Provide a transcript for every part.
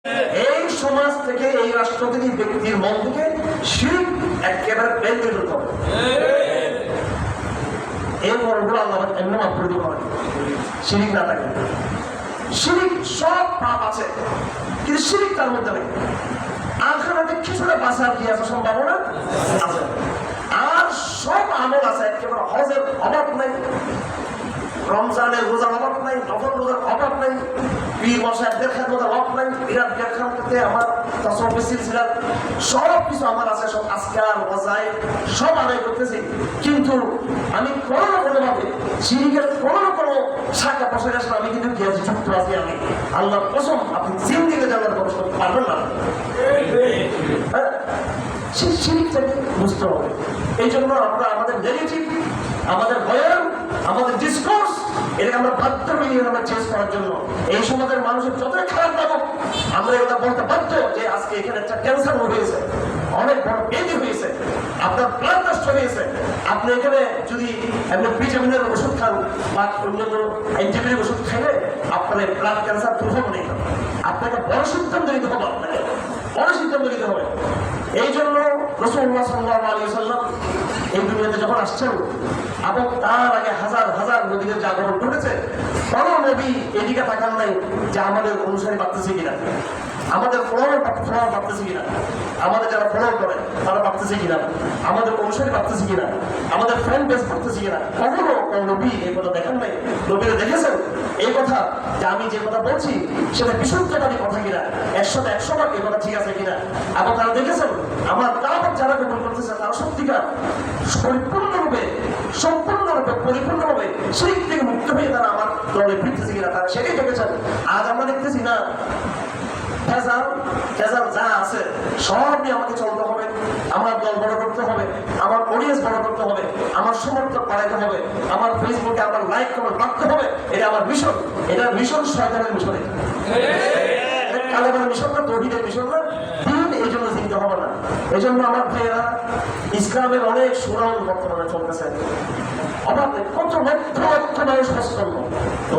এই সমাজ থেকে, এই রাষ্ট্র থেকে, ব্যক্তির মন থেকে শিরক একেবারে বের করে দিতে হবে। এই বড়গুলো আল্লাহ এমনি মাফ করে দিতে হবে শিরক না থাকে। শিরক সব পাপ আছে, কিন্তু শিরক তার মধ্যে নেই। আখিরাতে কিছুটা বাঁচার কি আছে, সম্ভাবনা আছে। আর সব আমল আছে, একেবারে হজের অভাব নাই, রমজানের রোজার অভাব নাই, নফল রোজার অভাব নাই, পীর মশাইদের খেদমতের অভাব নাই, বিরাট ব্যাখ্যাতে আমার তাসাউফের সিলসিলার সব কিছু আমার আছে, সব আজকাল ওয়াজাই সব আদায় করতেছি। কিন্তু আমি কোনো না কোনোভাবে শিরকের কোনো শাখা প্রশাখা আসলে আমি কিন্তু গিয়েছি, যুক্ত আছি। আমি আল্লাহর কসম, আপনি জিন্দিগি জানার প্রবেশ করতে পারবেন না। সেই শিরকটাকে বুঝতে হবে। এই জন্য আমরা আমাদের নেগেটিভ, আমাদের বয়ান, আমাদের ডিসকোর্স, এটাকে আমরা বাধ্য হয়ে আমরা চেঞ্জ করার জন্য এই সমাজের মানুষের যতই খারাপ লাগুক, আমরা এটা বলতে বাধ্য যে আজকে এখানে একটা ক্যান্সার হয়েছে, অনেক বড় ব্যাধি হয়েছে, আপনার ব্লাড নষ্ট হয়েছে, আপনি এখানে যদি আপনি ভিটামিনের ওষুধ খান বা অন্যান্য অ্যান্টিবায়োটিক ওষুধ খাইলে আপনার ব্লাড ক্যান্সার দূর হবে না। আপনাকে বড় সিদ্ধান্ত নিতে হবে, আপনাকে বড় সিদ্ধান্ত নিতে হবে। এই জন্য রাসূলুল্লাহ সাল্লাল্লাহু আলাইহি ওয়াসাল্লাম এই দুনিয়াতে যখন আসছেন এবং তার আগে হাজার হাজার নবীদের জাগরণ ঘটেছে, কোনো নবী এদিকে তাকান নাই যে আমাদের অনুসারী পাচ্ছেছে কিনা, আমাদের ফলোয়ার পাচ্ছেছে কিনা, আমাদের যারা ফলো করে তারা পাচ্ছেছে কিনা, আমাদের অনুসারী পাচ্ছেছে কিনা, আমাদের ফ্রেন্ড বেস পাচ্ছেছে কিনা। কখনো কোন নবী এই কথা দেখেন নাই। নবীরা দেখেছেন এই কথা যে আমি যে কথা বলছি সেটা বিশুদ্ধবাদী কথা কিনা, 100 ভাগ এই কথা ঠিক আছে কিনা। এবং তারা দেখেছেন আমার দাওয়াত যারা গ্রহণ করতেছে তারা সত্যিকার সম্পূর্ণরূপে পরিপূর্ণভাবে শিরক থেকে মুক্ত হয়ে তারা আমার দলে ফিরতেছে কিনা, তারা সেটাই দেখেছেন। আজ আমরা দেখতেছি না, ভেজাল যা আছে সব নিয়ে আমাকে চলতে হবে, আমার দল বড় করতে হবে, আমার অডিয়েন্স বড় করতে হবে, আমার সমর্থক বাড়াইতে হবে, আমার ফেসবুকে আমার লাইক কমেন্ট বাড়তে হবে। এটা আমার মিশন, এটা মিশন শয়তানের মিশন, কালেমার মিশন না, তৌহিদের মিশন না। দিন এই জন্য চিন্তা হবে না। এই জন্য আমার ভাইয়েরা, ইসলামের অনেক সুরাউল বর্তমানে চলতেছে, অভাব নেই। কত লক্ষ লক্ষ মানুষ হস্তন্ন,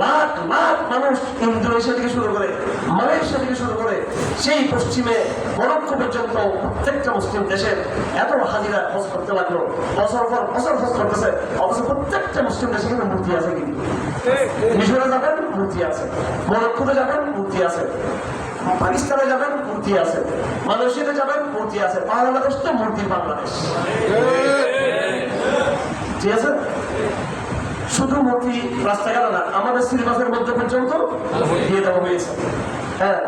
লাখ লাখ মানুষ ইন্দোনেশিয়া থেকে শুরু করে, মালয়েশিয়া থেকে শুরু করে, সেই পশ্চিমে মরক্কো পর্যন্ত প্রত্যেকটা মুসলিম দেশের এত হাজিরা হজ করতে লাগলো, বছর পর বছর হজ করতেছে। অথচ প্রত্যেকটা মুসলিম দেশে কিন্তু মূর্তি আছে, কিন্তু মিশরে যাবেন মূর্তি আছে, মরক্কোতে যাবেন মূর্তি আছে, পাকিস্তানে যাবেন মূর্তি আছে, মালয়েশিয়াতে যাবেন মূর্তি আছে, বাংলাদেশ তো মূর্তির বাংলাদেশ, ঠিক আছে। শুধু মূর্তি রাস্তাঘাটে না, আমাদের সিলেবাসের মধ্যে পর্যন্ত দিয়ে দেওয়া হয়েছে। হ্যাঁ,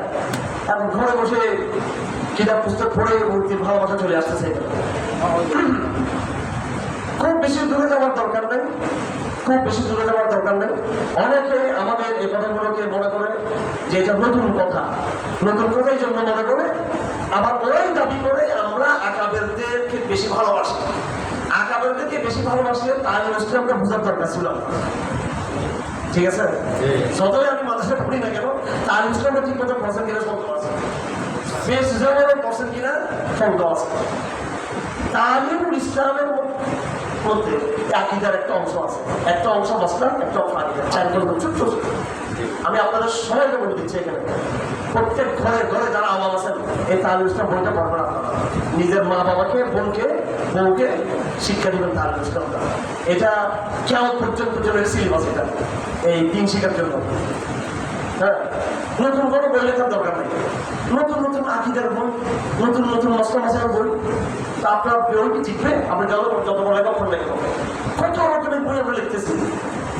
এখন ঘরে বসে কিতাব পুস্তক পড়ে মূর্তির ভালোবাসা চলে আসতেছে। খুব বেশি দূরে যাওয়ার দরকার নেই, খুব বেশি দূরে যাওয়ার দরকার নেই। অনেকে আমাদের এই কথাগুলোকে মনে করে যে এটা নতুন কথা, নতুন কথাই জন্য মনে করে, আবার ওরাই দাবি করে আমরা আকাবেরদেরকে বেশি ভালোবাসি। আকাবেরদেরকে বেশি ভালোবাসলে তার ইসলামকে বোঝার দরকার ছিল, ঠিক আছে। যতই আমি মাদ্রাসায় পড়ি না কেন, তার ইসলামে ঠিক মতো পছন্দ কিনা সন্দেহ আছে, বেশ পছন্দ কিনা সন্দেহ আছে। তালিমুল ইসলামের মধ্যে আকীদার একটা অংশ আছে, একটা অংশ মাসলাক, একটা অংশ আকীদা, 4 বছর ছোট্ট। আমি আপনাদের সবাইকে বলে দিচ্ছি, এখানে প্রত্যেক ঘরে ঘরে যারা আওয়াজ আছেন এই তালিমুল ইসলাম বইটা পড়বেন আপনারা। নিজের মা বাবাকে, বোনকে, বউকে শিক্ষা দিবেন তালিমুল ইসলামটা। এটা কিয়ামত পর্যন্ত জন্য সিলেবাস, এটা এই দিন শেখার জন্য। হ্যাঁ, নতুন কোনো বই লেখার দরকার নেই, নতুন নতুন আকীদার বই, নতুন নতুন মাসলা বই। তা আপনার বই কি শিখবে? আপনি যত বড় লেখক লেখা হবে, কত রকমের বই আমরা লিখতেছি,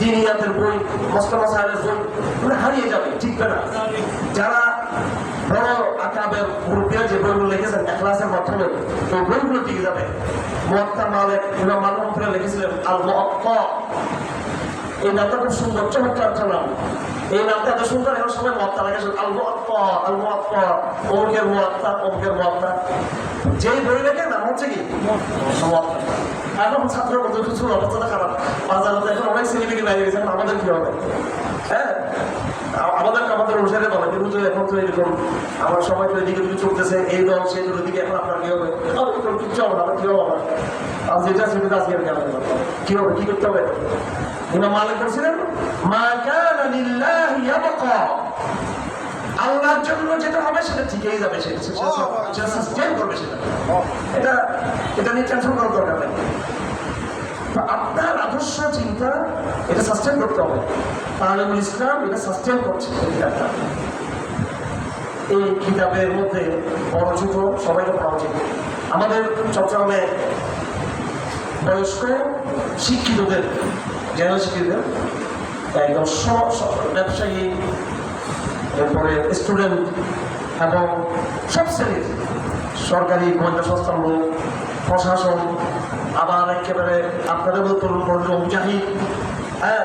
দিনিয়াতের বই, মাসলা মাসাইলের বই, ওগুলো হারিয়ে যাবে, শিখবে না। যারা বড় আকাবের মুরব্বিরা যে বইগুলো লিখেছেন ইখলাসের মাধ্যমে, ওই বইগুলো টিকে যাবে। মুয়াত্তা মালিক ইমাম মালিক লিখেছিলেন আল মুআত্তা, এই নামটা খুব সুন্দর, চমৎকার একটা নাম। এই নামটা এত সুন্দর, এখন সবাই মুআত্তা লেখেছেন, আল মুআত্তা, আল মুআত্তা, অমুকের মুআত্তা, অমুকের মুআত্তা। যেই বই লেখে নাম হচ্ছে কি মুআত্তা। এখন ছাত্র মধ্যে কিছু অবস্থাটা খারাপ, বাজারে এখন অনেক ছেলেমেয়ে বাইরে গেছেন, আমাদের কি হবে? হ্যাঁ, আমাদের অনুসারে বলে কিন্তু এখন তো এরকম আমার সবাই তো এদিকে দিকে চলতেছে, এই দল সেই দলের দিকে, এখন আপনার কি হবে? কিচ্ছু হবে না, কি হবে আমার? আর যেটা সেটা আজকে আমি জানতে পারবো কি হবে, কি করতে হবে। ইমাম মালিক বলছিলেন মা কানা লিল্লাহি ইয়াবকা, আল্লাহর জন্য যেটা হবে সেটা ঠিকই যাবে, সেটা সাস্টেন করবে, সেটা এটা নিয়ে টেনশন করার দরকার নেই। তো আপনার আদর্শ চিন্তা এটা সাস্টেন করতে হবে। তালিমুল ইসলাম এটা সাস্টেন করছে কিতাবটা। এই কিতাবের মধ্যে বড় ছোট সবাইকে পড়া উচিত। আমাদের চট্টগ্রামে বয়স্ক শিক্ষিতদের, জেনারেল শিক্ষিতদের, একদম ব্যবসায়ী, এরপরে স্টুডেন্ট এবং সব শ্রেণীর সরকারি গোয়েন্দা সংস্থার লোক, প্রশাসন, আবার একেবারে আপনাদের মতো তরুণ প্রজন্ম, মুজাহিদ, হ্যাঁ,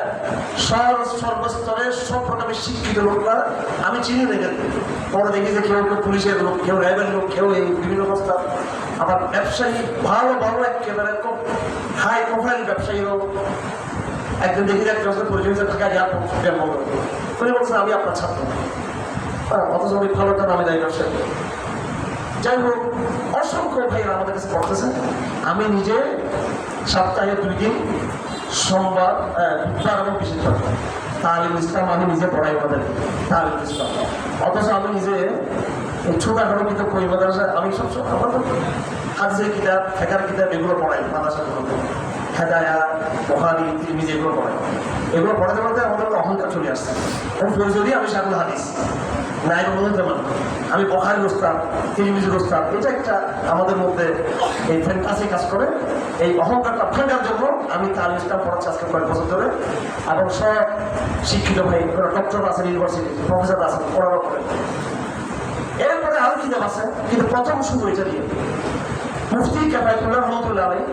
সর্বস্তরের সব রকমের শিক্ষিত লোকরা আমি চিনি না। পরে দেখি যে কেউ কেউ পুলিশের লোক, কেউ র্যাবের লোক, কেউ এই বিভিন্ন অবস্থা, আবার ব্যবসায়ী ভালো ভালো একেবারে খুব হাই প্রোফাইল ব্যবসায়ী লোক। একজন দেখি একজন পরিচয় ঢাকা এয়ারপোর্ট উনি বলছেন আমি আপনার ছাত্র, হ্যাঁ, অথচ আমি ভালো একটা নামে যাই ব্যবসায়ী। যাই হোক, অসংখ্য ভাইয়েরা আমাদের কাছে পড়তেছেন। আমি নিজে সপ্তাহে 2 দিন, সোমবার, বুধবার এবং বৃহস্পতিবার তালিমুল ইসলাম আমি নিজে পড়াই আমাদের তালিমুল ইসলাম। অথচ আমি নিজে ছোটখাটো কিন্তু কই মাদ্রাসা আমি সবসময় আমাদের হাদিসের কিতাব, ফিকহের কিতাব এগুলো পড়াই মাদ্রাসাগুলোতে, হেদায়া, বুখারী, তিরমিজি এগুলো পড়াই। এগুলো পড়াতে পড়াতে আমাদের অহংকার চলে আসছে। এবং যদি আমি শাহুল হাদিস নাই বলুন, আমি বুখারীর ওস্তাদ, তিরমিজির ওস্তাদ, এটা একটা আমাদের মধ্যে এই ফ্যান্টাসি কাজ করে। এই অহংকারটা ভাঙার জন্য আমি তালিমুল ইসলাম পড়াচ্ছি আজকে কয়েক বছর ধরে। এবং সব শিক্ষিত ভাই, ডক্টর আছেন, ইউনিভার্সিটি প্রফেসর আছেন, পড়ানো করে। এরপরে আরো কিতাব আছে, কিন্তু প্রথম শুরু এটা দিয়ে মুফতি কিফায়াতুল্লাহ রহমাতুল্লাহ আলাইহি